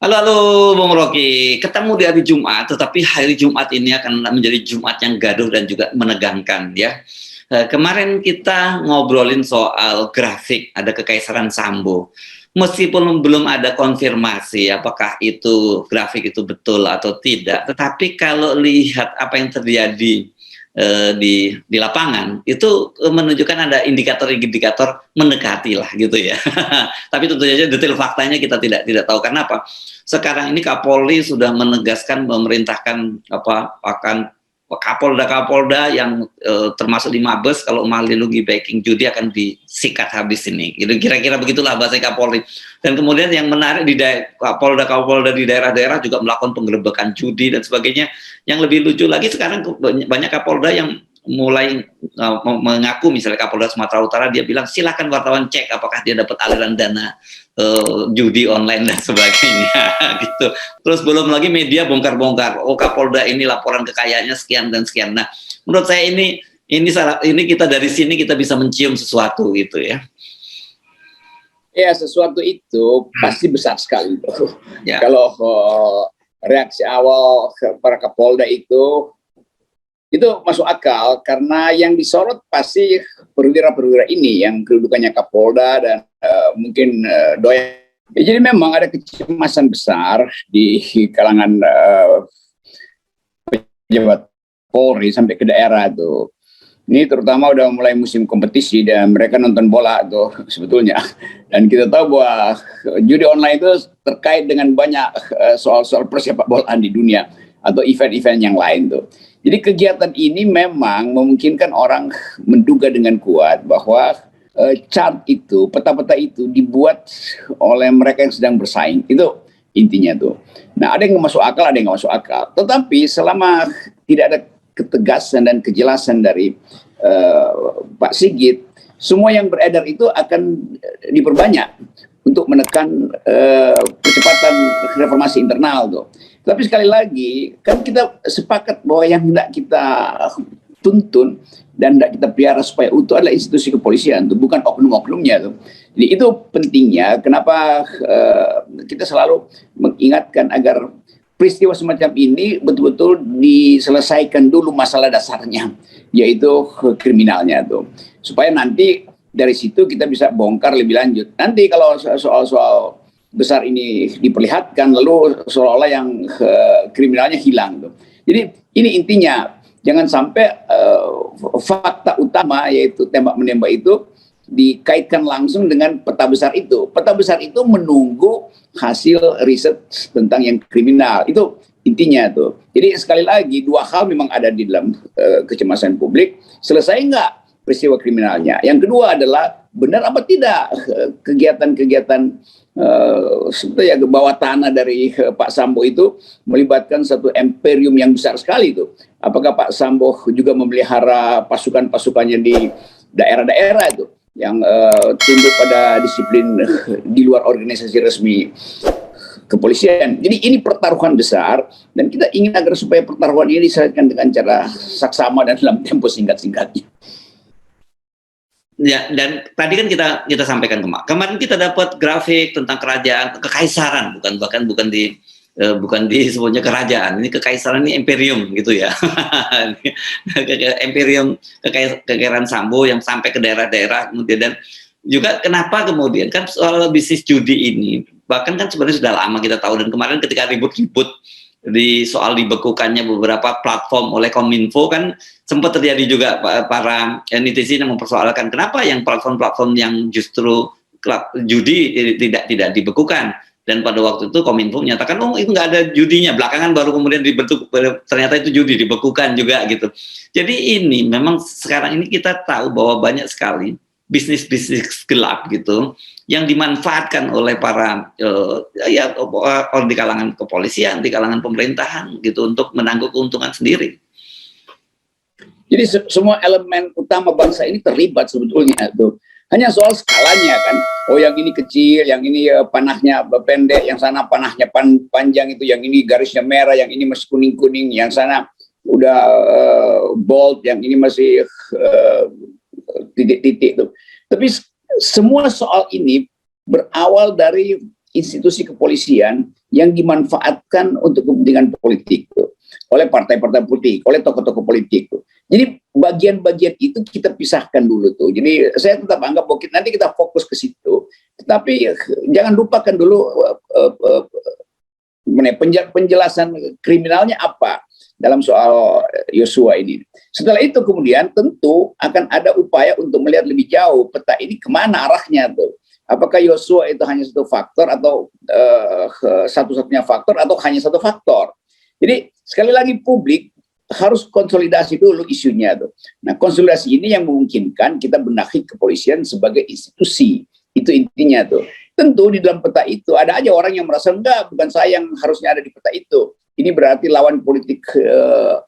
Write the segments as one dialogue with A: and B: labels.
A: Halo, halo, Bung Rocky. Ketemu di hari Jumat, tetapi hari Jumat ini akan menjadi Jumat yang gaduh dan juga menegangkan, ya. Kemarin kita ngobrolin soal grafik, ada Kekaisaran Sambo. Meskipun belum ada konfirmasi apakah itu grafik itu betul atau tidak, tetapi kalau lihat apa yang terjadi di lapangan itu menunjukkan ada indikator-indikator mendekati lah gitu ya. Tapi tentu saja detail faktanya kita tidak tahu. Karena apa? Sekarang ini Kapolri sudah menegaskan memerintahkan akan Kapolda yang termasuk di Mabes kalau malilugi backing judi akan disikat habis ini. Gitu, kira-kira begitulah bahasa Kapolri. Dan kemudian yang menarik di Kapolda di daerah-daerah juga melakukan penggerebekan judi dan sebagainya. Yang lebih lucu lagi sekarang banyak Kapolda yang mulai mengaku, misalnya Kapolda Sumatera Utara, dia bilang silakan wartawan cek apakah dia dapat aliran dana judi online dan sebagainya gitu. Terus belum lagi media bongkar-bongkar, oh Kapolda ini laporan kekayaannya sekian dan sekian. Nah, menurut saya ini kita dari sini kita bisa mencium sesuatu gitu ya.
B: Ya, sesuatu itu pasti besar sekali.
A: Ya.
B: Kalau reaksi awal para Kapolda itu masuk akal, karena yang disorot pasti perwira-perwira ini yang kedudukannya Kapolda dan mungkin doyan. Ya, jadi memang ada kecemasan besar di kalangan pejabat Polri sampai ke daerah tuh. Ini terutama udah mulai musim kompetisi dan mereka nonton bola tuh sebetulnya. Dan kita tahu bahwa judi online itu terkait dengan banyak soal-soal persepak bolaan di dunia atau event-event yang lain tuh. Jadi kegiatan ini memang memungkinkan orang menduga dengan kuat bahwa chart itu, peta-peta itu dibuat oleh mereka yang sedang bersaing. Itu intinya tuh. Nah, ada yang masuk akal, ada yang nggak masuk akal. Tetapi selama tidak ada ketegasan dan kejelasan dari Pak Sigit, semua yang beredar itu akan diperbanyak untuk menekan percepatan reformasi internal tuh. Tapi sekali lagi kan kita sepakat bahwa yang hendak kita tuntun dan hendak kita pelihara supaya utuh adalah institusi kepolisian tuh, bukan oknum-oknumnya tuh. Jadi itu pentingnya kenapa kita selalu mengingatkan agar peristiwa semacam ini betul-betul diselesaikan dulu masalah dasarnya, yaitu kriminalnya tuh, supaya nanti dari situ kita bisa bongkar lebih lanjut. Nanti kalau soal-soal besar ini diperlihatkan, lalu seolah-olah yang kriminalnya hilang tuh. Jadi ini intinya, jangan sampai fakta utama yaitu tembak menembak itu dikaitkan langsung dengan peta besar itu. Peta besar itu menunggu hasil riset tentang yang kriminal. Itu intinya tuh. Jadi sekali lagi dua hal memang ada di dalam kecemasan publik. Selesai nggak peristiwa kriminalnya? Yang kedua adalah benar apa tidak kegiatan-kegiatan sebetulnya ke bawah tanah dari Pak Sambo itu melibatkan satu imperium yang besar sekali itu. Apakah Pak Sambo juga memelihara pasukan-pasukannya di daerah-daerah itu yang tunduk pada disiplin di luar organisasi resmi kepolisian. Jadi ini pertaruhan besar dan kita ingin agar supaya pertaruhan ini diselesaikan dengan cara saksama dan dalam tempo singkat-singkatnya.
A: Ya, dan tadi kan kita sampaikan kemarin kita dapat grafik tentang kerajaan kekaisaran, bukan disebutnya kerajaan, ini kekaisaran, ini imperium gitu ya. Imperium kekaisaran Sambo yang sampai ke daerah-daerah kemudian. Dan juga kenapa kemudian kan soal bisnis judi ini bahkan kan sebenarnya sudah lama kita tahu, dan kemarin ketika ribut-ribut di soal dibekukannya beberapa platform oleh Kominfo kan sempat terjadi juga para netizen yang mempersoalkan kenapa yang platform-platform yang justru judi tidak dibekukan. Dan pada waktu itu Kominfo menyatakan oh itu nggak ada judinya, belakangan baru kemudian dibentuk ternyata itu judi, dibekukan juga gitu. Jadi ini memang sekarang ini kita tahu bahwa banyak sekali bisnis-bisnis gelap gitu yang dimanfaatkan oleh para di kalangan kepolisian, di kalangan pemerintahan gitu untuk menanggung keuntungan sendiri.
B: Jadi semua elemen utama bangsa ini terlibat sebetulnya tuh. Hanya soal skalanya kan. Oh yang ini kecil, yang ini panahnya pendek, yang sana panahnya panjang itu, yang ini garisnya merah, yang ini masih kuning-kuning, yang sana udah bold, yang ini masih titik-titik tuh. Tapi semua soal ini berawal dari institusi kepolisian yang dimanfaatkan untuk kepentingan politik tuh, oleh partai-partai politik, oleh tokoh-tokoh politik tuh. Jadi bagian-bagian itu kita pisahkan dulu tuh. Jadi saya tetap anggap bahwa nanti kita fokus ke situ, tetapi jangan lupakan dulu penjelasan kriminalnya apa dalam soal Yosua ini. Setelah itu kemudian tentu akan ada upaya untuk melihat lebih jauh peta ini kemana arahnya tuh. Apakah Yosua itu hanya satu faktor atau satu-satunya faktor atau hanya satu faktor. Jadi sekali lagi publik harus konsolidasi dulu isunya tuh. Nah, konsolidasi ini yang memungkinkan kita benahi kepolisian sebagai institusi. Itu intinya tuh. Tentu di dalam peta itu ada aja orang yang merasa enggak, bukan saya yang harusnya ada di peta itu. Ini berarti lawan politik,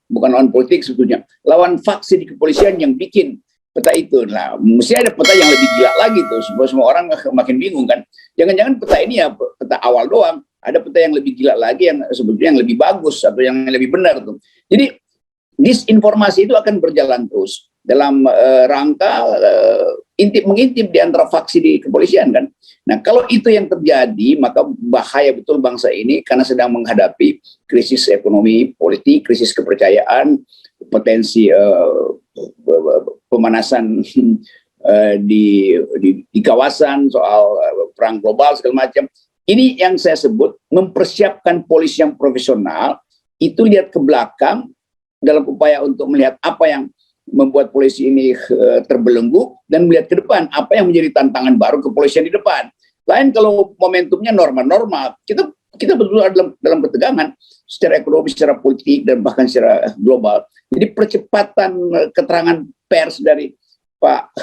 B: bukan lawan politik sebetulnya, lawan faksi di kepolisian yang bikin peta itu. Nah, mesti ada peta yang lebih gila lagi tuh. Semua orang makin bingung kan. Jangan-jangan peta ini ya peta awal doang. Ada peta yang lebih gila lagi yang sebetulnya yang lebih bagus atau yang lebih benar tuh. Jadi disinformasi itu akan berjalan terus dalam rangka mengintip di antara faksi di kepolisian kan. Nah, kalau itu yang terjadi, maka bahaya betul bangsa ini karena sedang menghadapi krisis ekonomi, politik, krisis kepercayaan, potensi pemanasan di kawasan, soal perang global segala macam. Ini yang saya sebut mempersiapkan polisi yang profesional, itu lihat ke belakang dalam upaya untuk melihat apa yang membuat polisi ini terbelenggu dan melihat ke depan apa yang menjadi tantangan baru kepolisian di depan. Lain kalau momentumnya norma-norma, kita betul dalam ketegangan secara ekonomi, secara politik dan bahkan secara global. Jadi percepatan keterangan pers dari Pak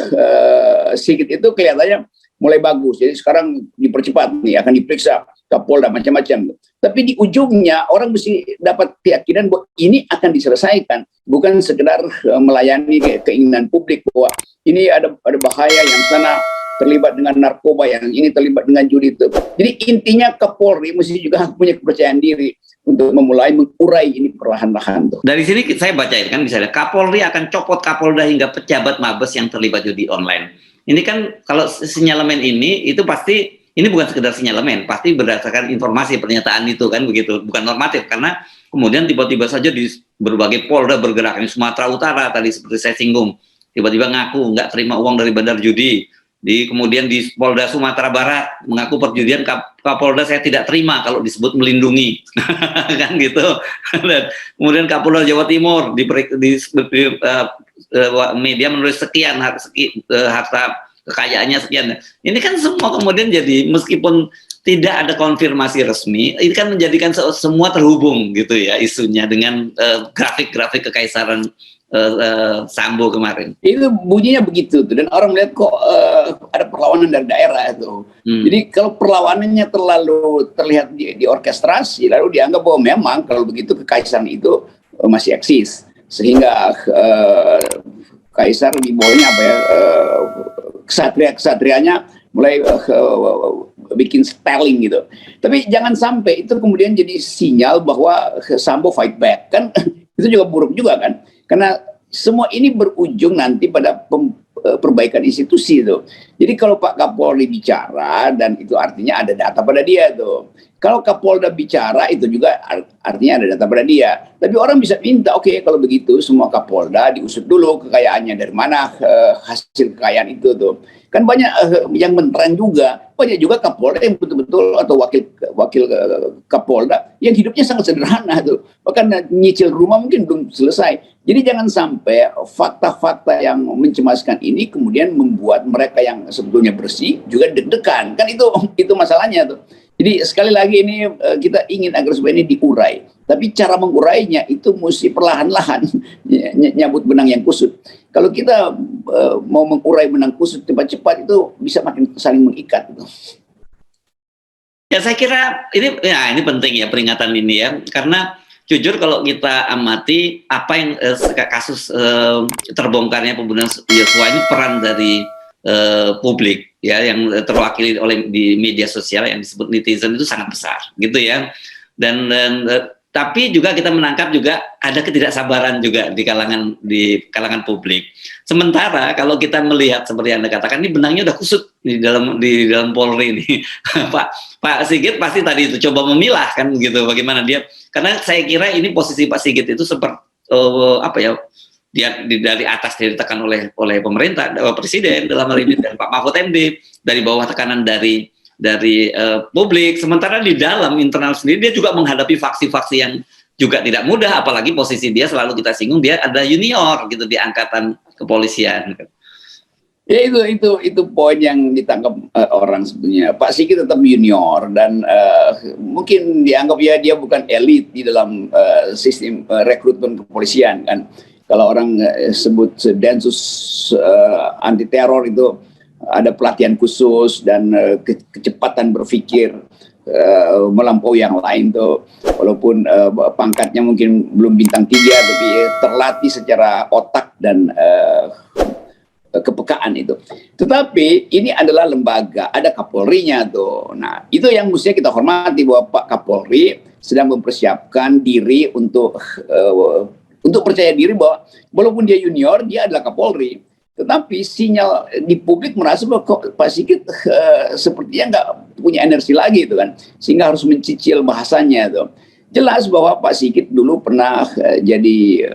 B: Sigit itu kelihatannya mulai bagus. Jadi sekarang dipercepat nih, akan diperiksa Kapolda macam-macam. Tapi di ujungnya orang mesti dapat keyakinan bahwa ini akan diselesaikan, bukan sekedar melayani keinginan publik bahwa ini ada bahaya yang sana terlibat dengan narkoba, yang ini terlibat dengan judi itu. Jadi intinya Kapolri mesti juga punya kepercayaan diri untuk memulai mengurai ini perlahan-lahan.
A: Dari sini saya bacain kan misalnya Kapolri akan copot Kapolda hingga pejabat Mabes yang terlibat judi online. Ini kan kalau sinyalemen ini itu pasti ini bukan sekedar sinyalemen, pasti berdasarkan informasi pernyataan itu kan begitu, bukan normatif karena kemudian tiba-tiba saja di berbagai Polda bergerak. Ini Sumatera Utara tadi seperti saya singgung, tiba-tiba ngaku nggak terima uang dari bandar judi. Kemudian di Polda Sumatera Barat mengaku perjudian Kapolda saya tidak terima kalau disebut melindungi kan gitu. Dan kemudian Kapolda Jawa Timur di media menulis sekian harta kekayaannya sekian. Ini kan semua kemudian jadi meskipun tidak ada konfirmasi resmi, ini kan menjadikan semua terhubung gitu ya isunya dengan grafik-grafik kekaisaran Sambo kemarin.
B: Itu bunyinya begitu tuh, dan orang melihat kok ada perlawanan dari daerah itu. Jadi kalau perlawanannya terlalu terlihat diorkestrasi, lalu dianggap bahwa memang kalau begitu kekaisaran itu masih eksis, sehingga kaisar di bawahnya apa ya, kesatria-kesatrianya mulai bikin spelling gitu. Tapi jangan sampai itu kemudian jadi sinyal bahwa Sambo fight back kan. Itu juga buruk juga kan, karena semua ini berujung nanti pada perbaikan institusi itu. Jadi kalau Pak Kapolri bicara dan itu artinya ada data pada dia tuh. Kalau Kapolda bicara itu juga artinya ada data pada dia. Tapi orang bisa minta, oke, kalau begitu semua Kapolda diusut dulu kekayaannya dari mana hasil kekayaan itu tuh. Kan banyak yang menerang juga, banyak juga Kapolda yang betul-betul atau wakil Kapolda yang hidupnya sangat sederhana tuh, bahkan nyicil rumah mungkin belum selesai. Jadi jangan sampai fakta-fakta yang mencemaskan ini kemudian membuat mereka yang sebetulnya bersih juga deg-degan, kan itu masalahnya tuh. Jadi sekali lagi ini kita ingin agar supaya ini diurai, tapi cara mengurainya itu mesti perlahan-lahan nyabut benang yang kusut. Kalau kita mau mengurai benang kusut cepat-cepat itu bisa makin saling mengikat.
A: Ya saya kira ini penting ya peringatan ini ya, karena jujur kalau kita amati apa yang kasus terbongkarnya pembunuhan Yosua ini peran dari publik ya yang terwakili oleh di media sosial yang disebut netizen itu sangat besar gitu ya, dan Tapi juga kita menangkap juga ada ketidaksabaran juga di kalangan publik. Sementara kalau kita melihat seperti yang Anda katakan, ini benangnya udah kusut di dalam Polri ini. Pak Sigit pasti tadi itu coba memilah kan gitu, bagaimana dia, karena saya kira ini posisi Pak Sigit itu seperti apa ya, dia dari atas dia ditekan oleh pemerintah, presiden dalam hal ini, dan Pak Mahfud MD, dari bawah tekanan dari publik. Sementara di dalam internal sendiri dia juga menghadapi faksi-faksi yang juga tidak mudah, apalagi posisi dia selalu kita singgung, dia ada junior gitu di angkatan kepolisian.
B: Ya itu poin yang ditangkap orang sebetulnya. Pak Sigit tetap junior dan mungkin dianggap ya dia bukan elit di dalam sistem rekrutmen kepolisian kan. Kalau orang sebut Densus anti teror itu ada pelatihan khusus dan kecepatan berpikir melampaui yang lain tuh, walaupun pangkatnya mungkin belum bintang 3 tapi terlatih secara otak dan kepekaan itu. Tetapi ini adalah lembaga, ada Kapolrinya tuh. Nah, itu yang mestinya kita hormati, bahwa Pak Kapolri sedang mempersiapkan diri untuk percaya diri bahwa walaupun dia junior, dia adalah Kapolri. Tetapi sinyal di publik merasa bahwa kok Pak Sigit sepertinya nggak punya energi lagi itu kan, sehingga harus mencicil bahasanya tuh. Jelas bahwa Pak Sigit dulu pernah jadi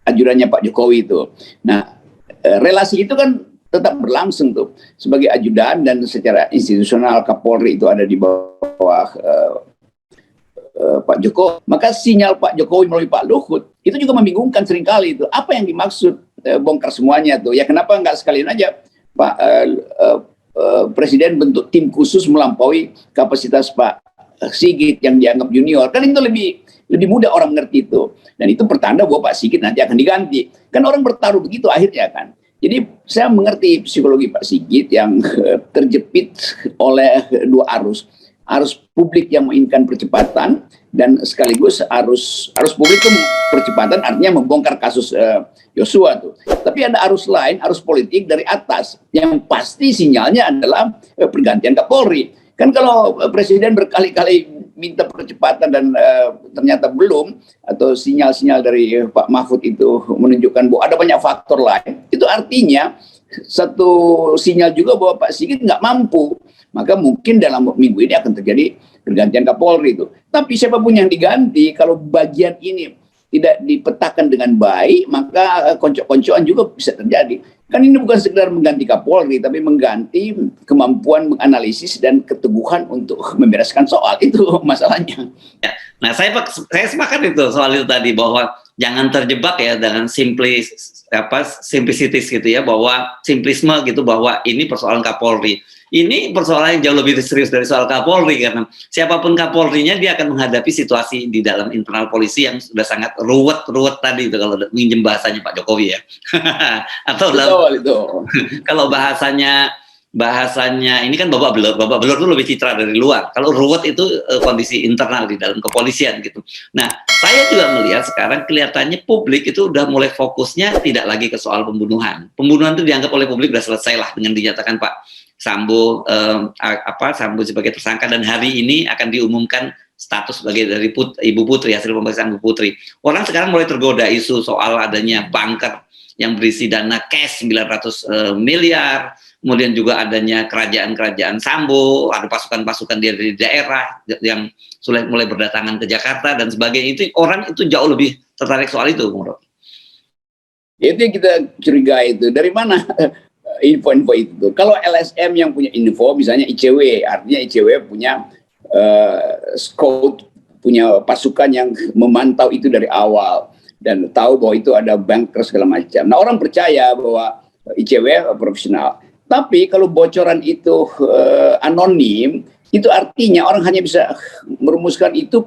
B: ajudannya Pak Jokowi itu. Nah, relasi itu kan tetap berlangsung tuh sebagai ajudan, dan secara institusional Kapolri itu ada di bawah Pak Jokowi. Maka sinyal Pak Jokowi melalui Pak Luhut itu juga membingungkan seringkali itu. Apa yang dimaksud bongkar semuanya tuh? Ya kenapa nggak sekalian aja Pak Presiden bentuk tim khusus melampaui kapasitas Pak Sigit yang dianggap junior? Kan itu lebih mudah orang mengerti itu. Dan itu pertanda bahwa Pak Sigit nanti akan diganti. Kan orang bertaruh begitu akhirnya kan. Jadi saya mengerti psikologi Pak Sigit yang terjepit oleh dua arus. Arus publik yang menginginkan percepatan, dan sekaligus arus publik itu percepatan artinya membongkar kasus Yosua tuh. Tapi ada arus lain, arus politik dari atas, yang pasti sinyalnya adalah pergantian Kapolri. Kan kalau Presiden berkali-kali minta percepatan dan ternyata belum, atau sinyal-sinyal dari Pak Mahfud itu menunjukkan bahwa ada banyak faktor lain, itu artinya satu sinyal juga bahwa Pak Sigit nggak mampu. Maka mungkin dalam minggu ini akan terjadi pergantian Kapolri itu. Tapi siapapun yang diganti, kalau bagian ini tidak dipetakan dengan baik, maka koncok-koncokan juga bisa terjadi. Kan ini bukan sekedar mengganti Kapolri, tapi mengganti kemampuan menganalisis dan keteguhan untuk membereskan soal itu masalahnya.
A: Ya. Nah, saya sepakat itu soal itu tadi, bahwa jangan terjebak ya dengan simplicities gitu ya, bahwa simplisme gitu, bahwa ini persoalan Kapolri. Ini persoalan yang jauh lebih serius dari soal Kapolri, karena siapapun Kapolrinya dia akan menghadapi situasi di dalam internal polisi yang sudah sangat ruwet tadi itu, kalau minjem bahasanya Pak Jokowi ya. Atau kalau bahasanya ini kan babak belur itu lebih citra dari luar. Kalau ruwet itu kondisi internal di dalam kepolisian gitu. Nah, saya juga melihat sekarang kelihatannya publik itu udah mulai fokusnya tidak lagi ke soal pembunuhan. Pembunuhan itu dianggap oleh publik udah selesai lah dengan dinyatakan Pak Sambo Sambo sebagai tersangka, dan hari ini akan diumumkan status sebagai dari Ibu Putri, hasil pemeriksaan Ibu Putri. Orang sekarang mulai tergoda isu soal adanya bunker yang berisi dana cash 900 miliar, kemudian juga adanya kerajaan Sambo, ada pasukan-pasukan dari daerah yang sudah mulai berdatangan ke Jakarta dan sebagainya. Itu orang itu jauh lebih tertarik soal itu, menurut.
B: Itu yang kita curigai itu. Dari mana info-info itu? Kalau LSM yang punya info, misalnya ICW, artinya ICW punya scout, punya pasukan yang memantau itu dari awal dan tahu bahwa itu ada bunker segala macam. Nah, orang percaya bahwa ICW profesional. Tapi kalau bocoran itu anonim, itu artinya orang hanya bisa merumuskan itu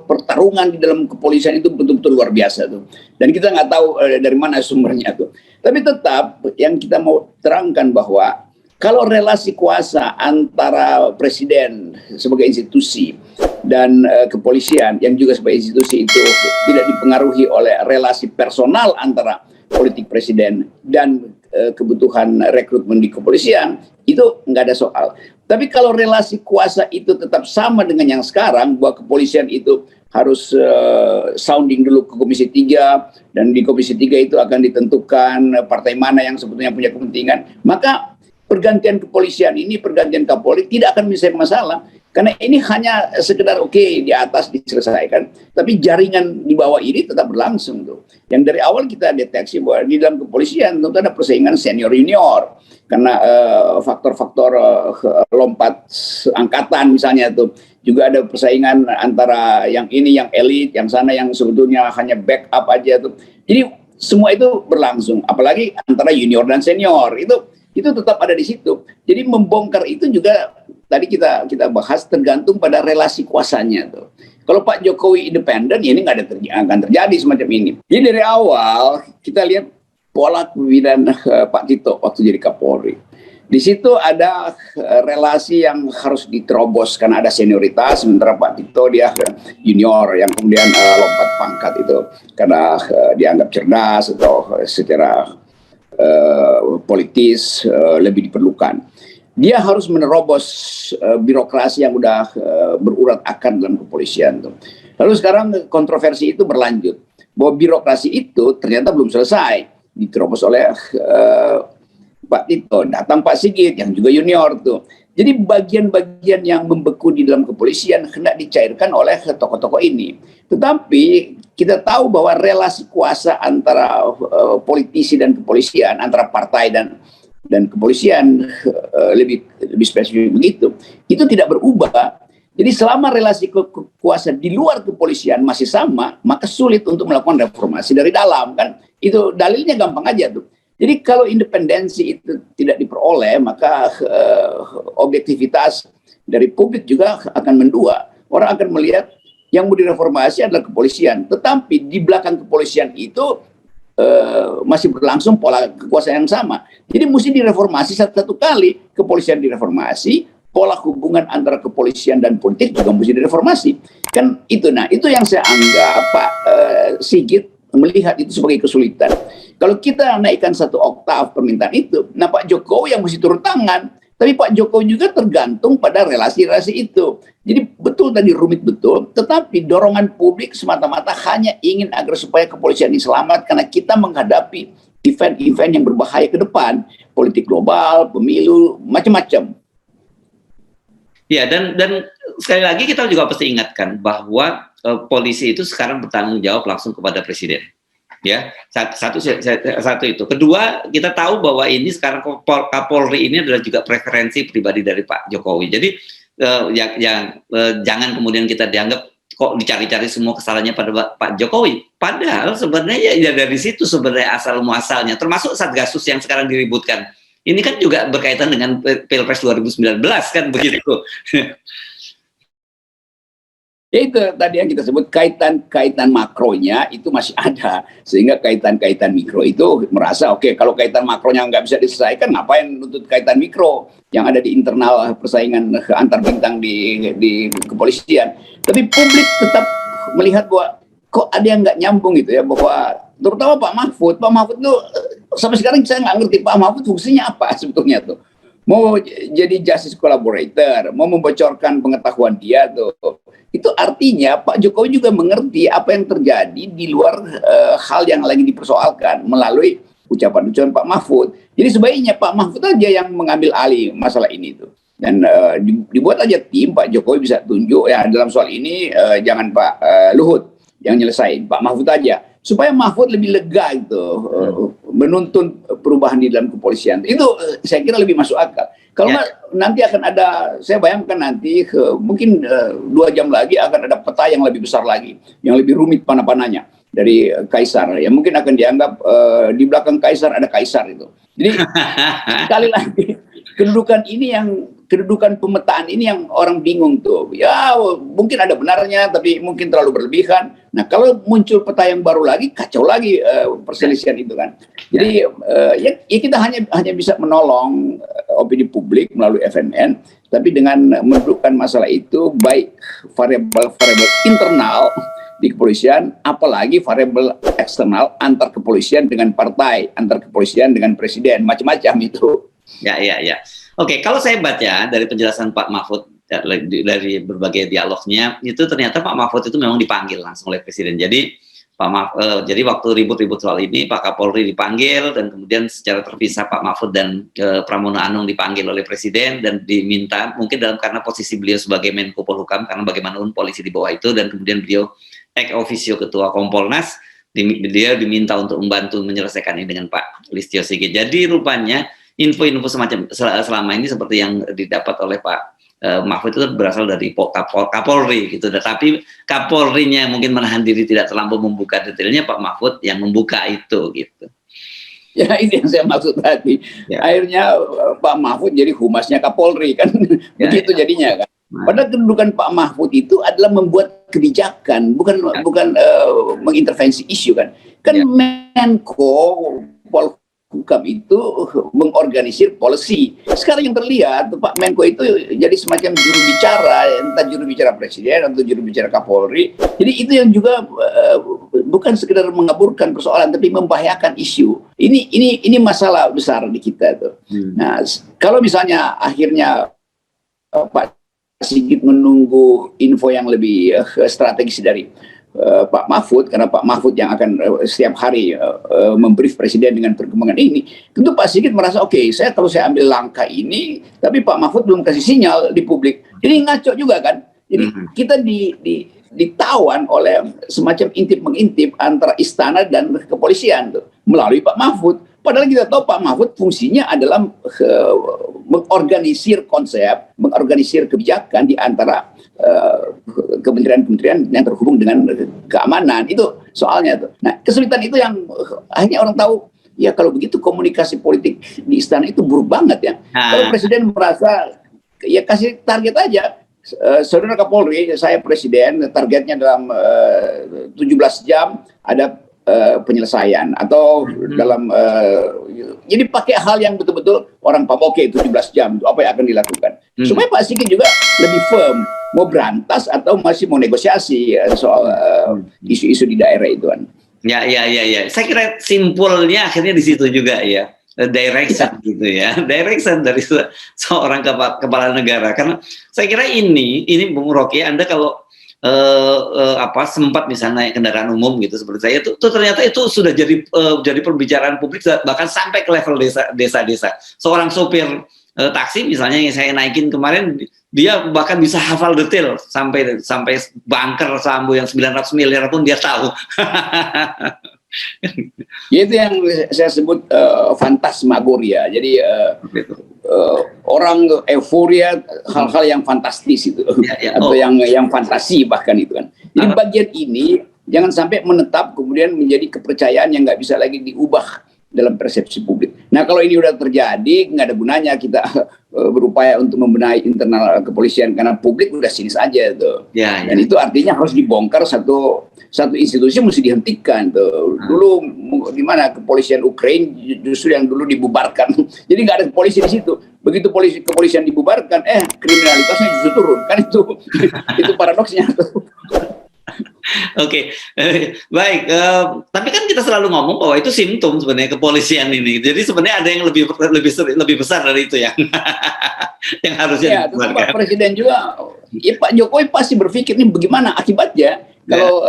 B: pertarungan di dalam kepolisian itu betul-betul luar biasa tuh. Dan kita nggak tahu dari mana sumbernya tuh. Tapi tetap yang kita mau terangkan bahwa kalau relasi kuasa antara presiden sebagai institusi dan kepolisian yang juga sebagai institusi itu tidak dipengaruhi oleh relasi personal antara politik presiden dan kebutuhan rekrutmen di kepolisian, itu nggak ada soal. Tapi kalau relasi kuasa itu tetap sama dengan yang sekarang, bahwa kepolisian itu harus sounding dulu ke Komisi 3, dan di Komisi 3 itu akan ditentukan partai mana yang sebetulnya punya kepentingan. Maka pergantian kepolisian ini, pergantian Kapolri tidak akan menyelesaikan masalah. Karena ini hanya sekedar di atas diselesaikan, tapi jaringan di bawah ini tetap berlangsung tuh. Yang dari awal kita deteksi bahwa di dalam kepolisian tentu ada persaingan senior junior, karena faktor-faktor lompat angkatan misalnya tuh. Juga ada persaingan antara yang ini yang elit, yang sana yang sebetulnya hanya backup aja tuh. Jadi semua itu berlangsung, apalagi antara junior dan senior itu tetap ada di situ. Jadi membongkar itu juga tadi kita bahas tergantung pada relasi kuasanya tuh. Kalau Pak Jokowi independen, ya ini akan terjadi semacam ini. Jadi dari awal kita lihat pola kepemimpinan Pak Tito waktu jadi Kapolri. Di situ ada relasi yang harus diterobos karena ada senioritas, sementara Pak Tito dia junior yang kemudian lompat pangkat itu karena dianggap cerdas atau secara politis lebih diperlukan. Dia harus menerobos birokrasi yang udah berurat akar dalam kepolisian tuh. Lalu sekarang kontroversi itu berlanjut bahwa birokrasi itu ternyata belum selesai diterobos oleh Pak Tito. Datang Pak Sigit yang juga junior tuh. Jadi bagian-bagian yang membeku di dalam kepolisian hendak dicairkan oleh tokoh-tokoh ini. Tetapi kita tahu bahwa relasi kuasa antara politisi dan kepolisian, antara partai dan kepolisian, lebih spesifik begitu, itu tidak berubah. Jadi selama relasi kuasa di luar kepolisian masih sama, maka sulit untuk melakukan reformasi dari dalam, kan? Itu dalilnya gampang aja tuh. Jadi kalau independensi itu tidak diperoleh, maka objektivitas dari publik juga akan mendua. Orang akan melihat yang mau direformasi adalah kepolisian, tetapi di belakang kepolisian itu masih berlangsung pola kekuasaan yang sama. Jadi mesti direformasi satu kali, kepolisian direformasi, pola hubungan antara kepolisian dan politik juga mesti direformasi. Kan itu, nah itu yang saya anggap Pak Sigit melihat itu sebagai kesulitan. Kalau kita naikkan 1 oktav permintaan itu, nah Pak Jokowi yang mesti turun tangan. Tapi Pak Jokowi juga tergantung pada relasi-relasi itu. Jadi betul tadi rumit betul, tetapi dorongan publik semata-mata hanya ingin agar supaya kepolisian ini selamat karena kita menghadapi event-event yang berbahaya ke depan, politik global, pemilu, macam-macam.
A: Ya, dan sekali lagi kita juga pasti ingatkan bahwa polisi itu sekarang bertanggung jawab langsung kepada presiden. Ya, satu itu. Kedua, kita tahu bahwa ini sekarang Kapolri ini adalah juga preferensi pribadi dari Pak Jokowi. Jadi jangan kemudian kita dianggap kok dicari-cari semua kesalahannya pada Pak Jokowi. Padahal sebenarnya ya dari situ sebenarnya asal muasalnya. Termasuk Satgasus yang sekarang diributkan. Ini kan juga berkaitan dengan Pilpres 2019 kan begitu.
B: Ya itu tadi yang kita sebut kaitan makronya itu masih ada, sehingga kaitan mikro itu merasa kalau kaitan makronya nggak bisa diselesaikan, ngapain nuntut kaitan mikro yang ada di internal persaingan antar bintang di kepolisian. Tapi publik tetap melihat bahwa kok ada yang nggak nyambung gitu ya, bahwa terutama Pak Mahfud itu sampai sekarang saya nggak ngerti Pak Mahfud fungsinya apa sebetulnya tuh. Mau jadi justice collaborator, mau membocorkan pengetahuan dia tuh. Itu artinya Pak Jokowi juga mengerti apa yang terjadi di luar hal yang lagi dipersoalkan melalui ucapan-ucapan Pak Mahfud. Jadi sebaiknya Pak Mahfud aja yang mengambil alih masalah ini tuh. Dan dibuat aja tim, Pak Jokowi bisa tunjuk ya dalam soal ini jangan Pak Luhut yang nyelesain, Pak Mahfud aja. Supaya Mahfud lebih lega gitu menuntun perubahan di dalam kepolisian. Itu saya kira lebih masuk akal. Kalau nanti akan ada, saya bayangkan nanti mungkin 2 jam lagi akan ada peta yang lebih besar lagi, yang lebih rumit panah-panahnya dari Kaisar. Ya mungkin akan dianggap di belakang Kaisar ada Kaisar itu. Jadi sekali lagi kedudukan pemetaan ini yang orang bingung tuh. Ya mungkin ada benarnya, tapi mungkin terlalu berlebihan. Nah kalau muncul peta yang baru lagi, kacau lagi perselisihan itu kan. Jadi ya kita hanya bisa menolong opini publik melalui FNN, tapi dengan mendudukkan masalah itu baik variabel internal di kepolisian, apalagi variabel eksternal antar kepolisian dengan partai, antar kepolisian dengan presiden, macam-macam itu.
A: Ya. Oke, kalau saya baca dari penjelasan Pak Mahfud dari berbagai dialognya itu ternyata Pak Mahfud itu memang dipanggil langsung oleh Presiden. Jadi jadi waktu ribut-ribut soal ini Pak Kapolri dipanggil dan kemudian secara terpisah Pak Mahfud dan Pramono Anung dipanggil oleh Presiden dan diminta mungkin karena posisi beliau sebagai Menko Polhukam, karena bagaimanapun polisi di bawah itu, dan kemudian beliau ex officio Ketua Kompolnas, dia diminta untuk membantu menyelesaikan ini dengan Pak Listio Sigit. Jadi rupanya info-info semacam selama ini seperti yang didapat oleh Pak Mahfud itu berasal dari Kapolri gitu, tapi Kapolrinya mungkin menahan diri tidak terlampau membuka detailnya, Pak Mahfud yang membuka itu gitu.
B: Ya, ini yang saya maksud tadi. Ya. Akhirnya Pak Mahfud jadi humasnya Kapolri kan, ya, begitu ya. Jadinya kan. Padahal kedudukan Pak Mahfud itu adalah membuat kebijakan, bukan mengintervensi isu kan. Kan ya. Menko Polhukam itu mengorganisir policy. Sekarang yang terlihat Pak Menko itu jadi semacam juru bicara, entah juru bicara Presiden atau juru bicara Kapolri. Jadi itu yang juga bukan sekedar mengaburkan persoalan, tapi membahayakan isu. Ini masalah besar di kita tuh. Nah, kalau misalnya akhirnya Pak Sigit menunggu info yang lebih strategis dari Pak Mahfud, karena Pak Mahfud yang akan setiap hari membrief Presiden dengan perkembangan ini, tentu Pak Sigit merasa oke, kalau saya ambil langkah ini, tapi Pak Mahfud belum kasih sinyal di publik. Jadi ngaco juga kan. Jadi kita ditawan oleh semacam intip-mengintip antara istana dan kepolisian tuh, melalui Pak Mahfud. Padahal kita tahu Pak Mahfud fungsinya adalah mengorganisir konsep, mengorganisir kebijakan di antara kementerian-kementerian yang terhubung dengan keamanan. Itu soalnya tuh. Nah, kesulitan itu yang akhirnya orang tahu, ya kalau begitu komunikasi politik di istana itu buruk banget ya. Kalau Presiden merasa, ya kasih target aja. Saudara Kapolri, saya Presiden, targetnya dalam 17 jam ada penyelesaian, atau dalam jadi pakai hal yang betul-betul orang paham, oke 17 jam itu apa yang akan dilakukan, supaya Pak Sigit juga lebih firm mau berantas atau masih mau negosiasi soal isu-isu di daerah itu kan.
A: Ya. Saya kira simpulnya akhirnya di situ juga ya. Direction gitu ya, direction dari seorang kepala negara. Karena saya kira ini Bung Rocky, Anda kalau sempat misalnya naik kendaraan umum gitu seperti saya, itu ternyata itu sudah jadi pembicaraan publik bahkan sampai ke level desa-desa. Seorang sopir taksi misalnya yang saya naikin kemarin, dia bahkan bisa hafal detail sampai bunker Sambo yang 900 miliar pun dia tahu.
B: Itu yang saya sebut fantasmagoria. Jadi orang euforia hal-hal yang fantastis itu, atau yang fantasi bahkan itu kan. Jadi bagian ini jangan sampai menetap kemudian menjadi kepercayaan yang nggak bisa lagi diubah dalam persepsi publik. Nah, kalau ini udah terjadi, nggak ada gunanya kita berupaya untuk membenahi internal kepolisian, karena publik udah sinis aja tuh. Dan itu artinya harus dibongkar satu institusi, mesti dihentikan tuh. Dulu di mana kepolisian Ukraina justru yang dulu dibubarkan. Jadi nggak ada polisi di situ. Begitu kepolisian dibubarkan, kriminalitasnya justru turun. Kan itu paradoksnya tuh.
A: Oke, baik. Tapi kan kita selalu ngomong bahwa itu simptom sebenarnya kepolisian ini. Jadi sebenarnya ada yang lebih besar dari itu yang harusnya.
B: Ya, Pak Presiden juga, ya Pak Jokowi pasti berpikir ini bagaimana akibatnya kalau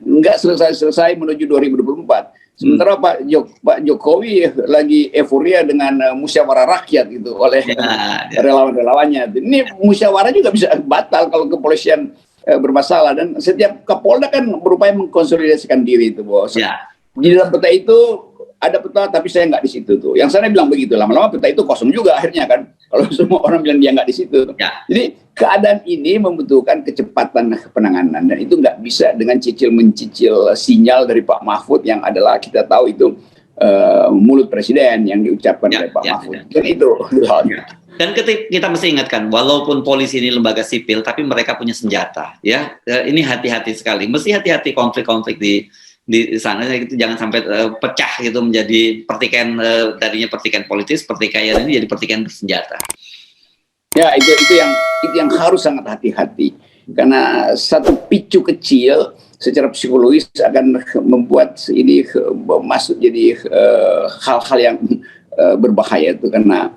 B: nggak selesai menuju 2024. Sementara Pak Jokowi lagi euforia dengan musyawarah rakyat gitu oleh relawan-relawannya. Ini musyawarah juga bisa batal kalau kepolisian bermasalah, dan setiap Kapolda kan berupaya mengkonsolidasikan diri itu, bos. Di dalam peta itu ada peta, tapi saya nggak di situ tuh. Yang sana bilang begitu, lama-lama peta itu kosong juga akhirnya kan. Kalau semua orang bilang dia nggak di situ. Jadi keadaan ini membutuhkan kecepatan penanganan, dan itu nggak bisa dengan cicil-mencicil sinyal dari Pak Mahfud yang adalah kita tahu itu mulut Presiden yang diucapkan oleh Pak Mahfud. Dan itu halnya.
A: Dan kita mesti ingatkan, walaupun polisi ini lembaga sipil, tapi mereka punya senjata, ya. Ini hati-hati sekali. Mesti hati-hati konflik-konflik di sana, itu jangan sampai pecah gitu menjadi pertikaian, tadinya pertikaian politis, pertikaian ini jadi pertikaian bersenjata.
B: Ya, itu yang harus sangat hati-hati, karena satu picu kecil secara psikologis akan membuat ini masuk jadi hal-hal yang berbahaya itu, karena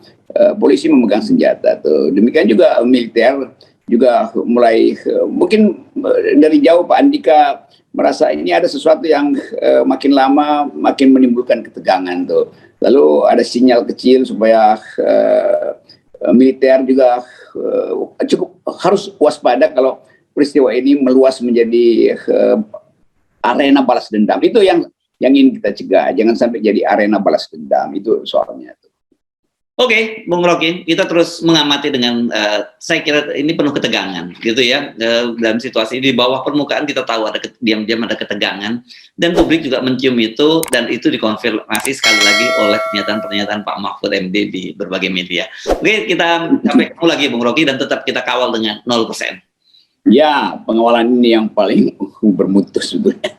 B: polisi memegang senjata tuh. Demikian juga militer juga mulai mungkin dari jauh Pak Andika merasa ini ada sesuatu yang makin lama makin menimbulkan ketegangan tuh. Lalu ada sinyal kecil supaya militer juga cukup harus waspada kalau peristiwa ini meluas menjadi arena balas dendam. Itu yang ingin kita cegah, jangan sampai jadi arena balas dendam, itu soalnya.
A: Oke, Bung Rocky, kita terus mengamati dengan, saya kira ini penuh ketegangan, gitu ya. Dalam situasi di bawah permukaan kita tahu ada diam-diam ada ketegangan, dan publik juga mencium itu, dan itu dikonfirmasi sekali lagi oleh pernyataan-pernyataan Pak Mahfud MD di berbagai media. Oke, kita sampai ketemu lagi, Bung Rocky, dan tetap kita kawal dengan 0%.
B: Ya, pengawalan ini yang paling bermutu sebetulnya.